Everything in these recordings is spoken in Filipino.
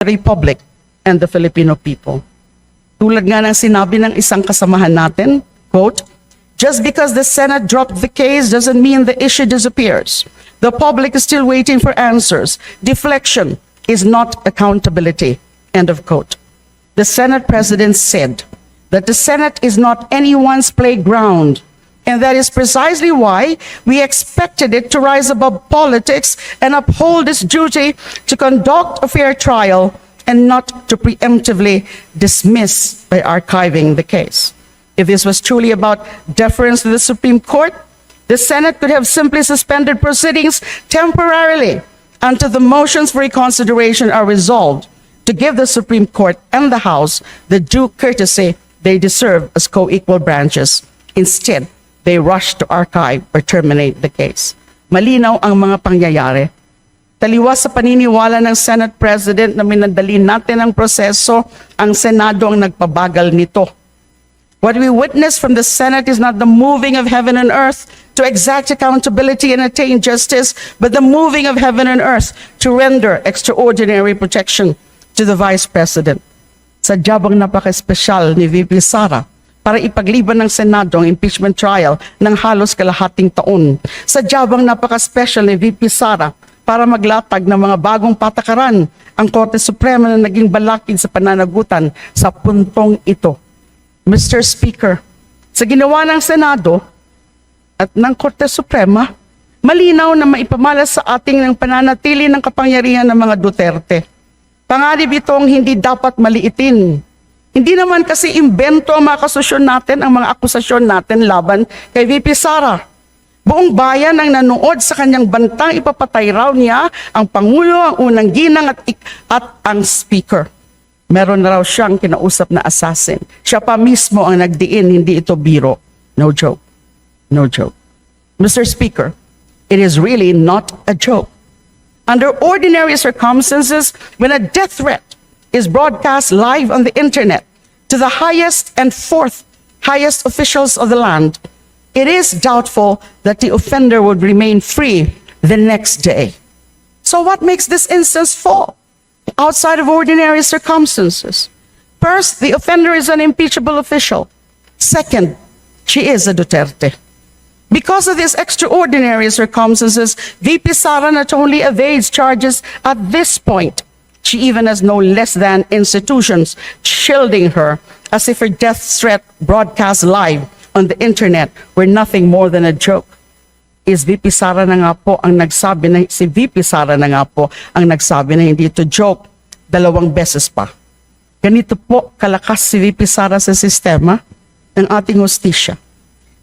Republic and the Filipino people. Tulad nga ng sinabi ng isang kasamahan natin, quote, "Just because the Senate dropped the case doesn't mean the issue disappears. The public is still waiting for answers. Deflection is not accountability." End of quote. The Senate President said that the Senate is not anyone's playground, and that is precisely why we expected it to rise above politics and uphold its duty to conduct a fair trial and not to preemptively dismiss by archiving the case. If this was truly about deference to the Supreme Court, the Senate could have simply suspended proceedings temporarily until the motions for reconsideration are resolved, to give the Supreme Court and the House the due courtesy they deserve as co-equal branches. Instead, they rush to archive or terminate the case. Malinaw ang mga pangyayari. Taliwas sa paniniwala ng Senate President na minadali natin ang proseso, ang Senado ang nagpabagal nito. What we witness from the Senate is not the moving of heaven and earth to exact accountability and attain justice, but the moving of heaven and earth to render extraordinary protection to the Vice President. Sadya bang napaka-espesyal ni VP Sara para ipagliban ng Senado ang impeachment trial ng halos kalahating taon? Sadya bang napaka-special ni VP Sara para maglatag ng mga bagong patakaran ang Korte Suprema na naging balakid sa pananagutan sa puntong ito? Mr. Speaker, sa ginawa ng Senado at ng Korte Suprema, malinaw na maipamalas sa ating ng pananatili ng kapangyarihan ng mga Duterte. Panganib itong hindi dapat maliitin. Hindi naman kasi imbento ang mga akusasyon natin, ang mga akusasyon natin laban kay VP Sara. Buong bayan ang nanood sa kanyang bantang ipapatay raw niya ang Pangulo, ang unang ginang at ang Speaker. Meron na raw siyang kinausap na assassin. Siya pa mismo ang nagdiin, hindi ito biro. No joke. No joke. Mr. Speaker, it is really not a joke. Under ordinary circumstances, when a death threat is broadcast live on the internet to the highest and fourth highest officials of the land, it is doubtful that the offender would remain free the next day. So what makes this instance fall outside of ordinary circumstances? First, the offender is an impeachable official. Second, she is a Duterte. Because of these extraordinary circumstances, VP Sara not only evades charges at this point, she even has no less than institutions shielding her as if her death threat broadcast live on the internet were nothing more than a joke. Si VP Sara na nga po ang nagsabi na hindi ito joke 2 beses pa. Ganito po kalakas si VP Sara sa sistema ng ating hustisya.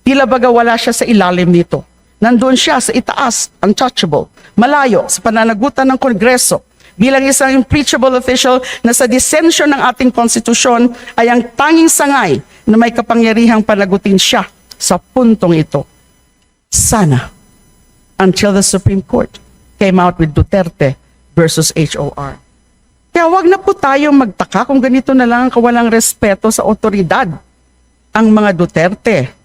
Tila baga wala siya sa ilalim nito. Nandun siya sa itaas, untouchable, malayo sa pananagutan ng Kongreso, bilang isang impeachable official na sa disensyon ng ating konstitusyon ay ang tanging sangay na may kapangyarihang panagutin siya sa puntong ito. Sana, until the Supreme Court came out with Duterte versus HOR. Kaya wag na po tayong magtaka kung ganito na lang ang kawalang respeto sa otoridad ang mga Duterte.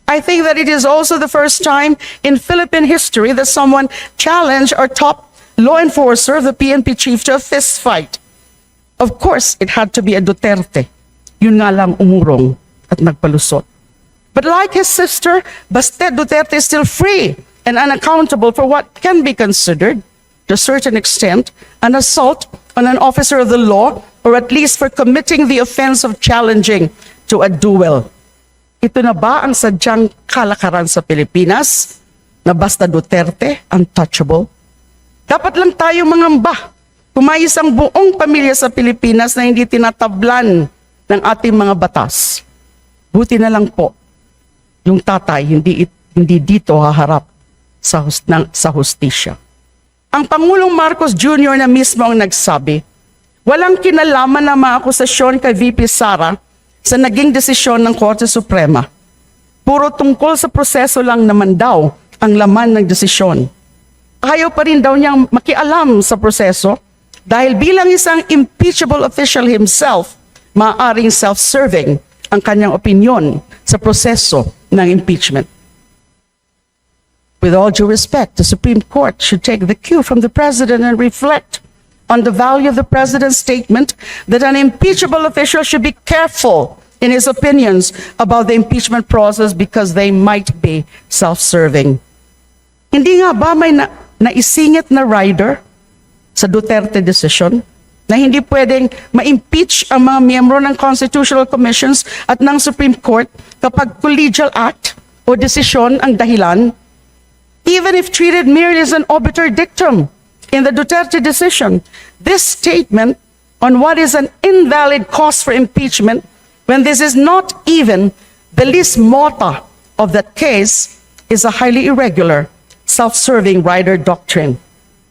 I think that it is also the first time in Philippine history that someone challenged our top law enforcer, the PNP chief, to a fist fight. Of course, it had to be a Duterte. Yun nga lang umurong at nagpalusot. But like his sister, Baste Duterte is still free and unaccountable for what can be considered, to a certain extent, an assault on an officer of the law, or at least for committing the offense of challenging to a duel. Ito na ba ang sadyang kalakaran sa Pilipinas na basta Duterte, untouchable? Dapat lang tayo mangamba kung may isang buong pamilya sa Pilipinas na hindi tinatablan ng ating mga batas. Buti na lang po, yung tatay hindi dito haharap sa hustisya. Ang Pangulong Marcos Jr. na mismo ang nagsabi, walang kinalaman ng mga akusasyon kay VP Sara sa naging desisyon ng Korte Suprema. Puro tungkol sa proseso lang naman daw ang laman ng desisyon. Ayaw pa rin daw niyang makialam sa proseso dahil bilang isang impeachable official himself, maaaring self-serving ang kanyang opinyon sa proseso ng impeachment. With all due respect, the Supreme Court should take the cue from the President and reflect on the value of the president's statement that an impeachable official should be careful in his opinions about the impeachment process because they might be self-serving. Hindi nga ba may naisingit na rider sa Duterte decision na hindi pwedeng ma-impeach ang mga miyembro ng Constitutional Commissions at ng Supreme Court kapag collegial act o desisyon ang dahilan, even if treated merely as an obiter dictum in the Duterte decision? This statement on what is an invalid cause for impeachment, when this is not even the lis mota of that case, is a highly irregular, self-serving rider doctrine.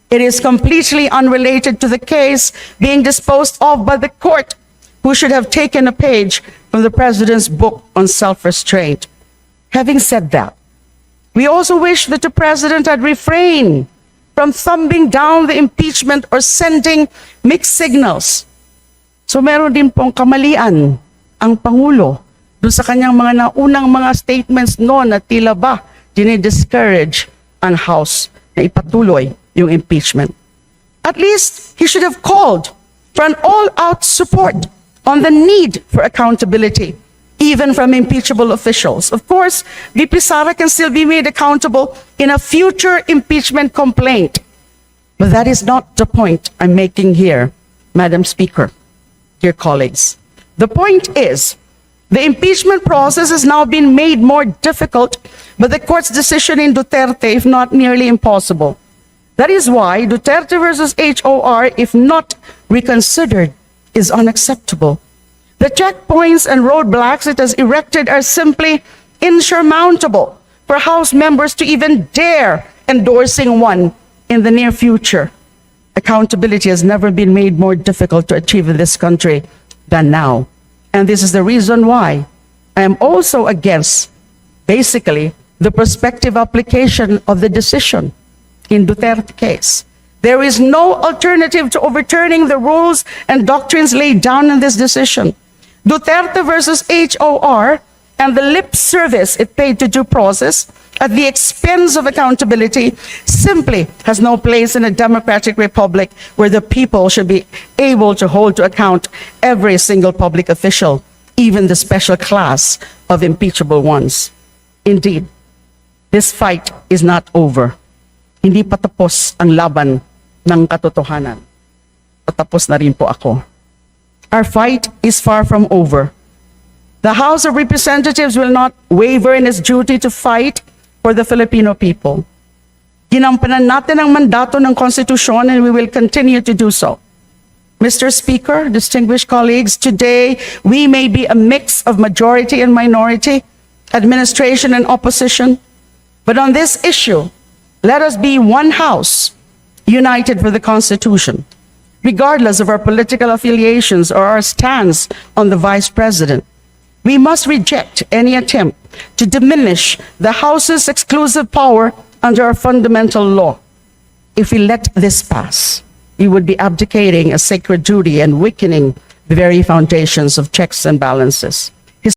It is completely unrelated to the case being disposed of by the court, who should have taken a page from the president's book on self-restraint. Having said that, we also wish that the president had refrained from thumbing down the impeachment or sending mixed signals. So meron din pong kamalian ang Pangulo doon sa kanyang mga naunang mga statements noon na tila ba dinidiscourage ang House na ipatuloy yung impeachment. At least he should have called for an all-out support on the need for accountability, even from impeachable officials. Of course, VP Sara can still be made accountable in a future impeachment complaint. But that is not the point I'm making here, Madam Speaker, dear colleagues. The point is, the impeachment process has now been made more difficult by the court's decision in Duterte, if not nearly impossible. That is why Duterte versus HOR, if not reconsidered, is unacceptable. The checkpoints and roadblocks it has erected are simply insurmountable for House members to even dare endorsing one in the near future. Accountability has never been made more difficult to achieve in this country than now. And this is the reason why I am also against, basically, the prospective application of the decision in Duterte case. There is no alternative to overturning the rules and doctrines laid down in this decision. Duterte versus HOR and the lip service it paid to due process at the expense of accountability simply has no place in a democratic republic where the people should be able to hold to account every single public official, even the special class of impeachable ones. Indeed, this fight is not over. Hindi pa tapos ang laban ng katotohanan. Patapos na rin po ako. Our fight is far from over. The House of Representatives will not waver in its duty to fight for the Filipino people. Ginampanan natin ang mandato ng konstitusyon and we will continue to do so. Mr. Speaker, distinguished colleagues, today we may be a mix of majority and minority, administration and opposition, but on this issue, let us be one House, united for the Constitution, regardless of our political affiliations or our stance on the Vice President. We must reject any attempt to diminish the House's exclusive power under our fundamental law. If we let this pass, we would be abdicating a sacred duty and weakening the very foundations of checks and balances.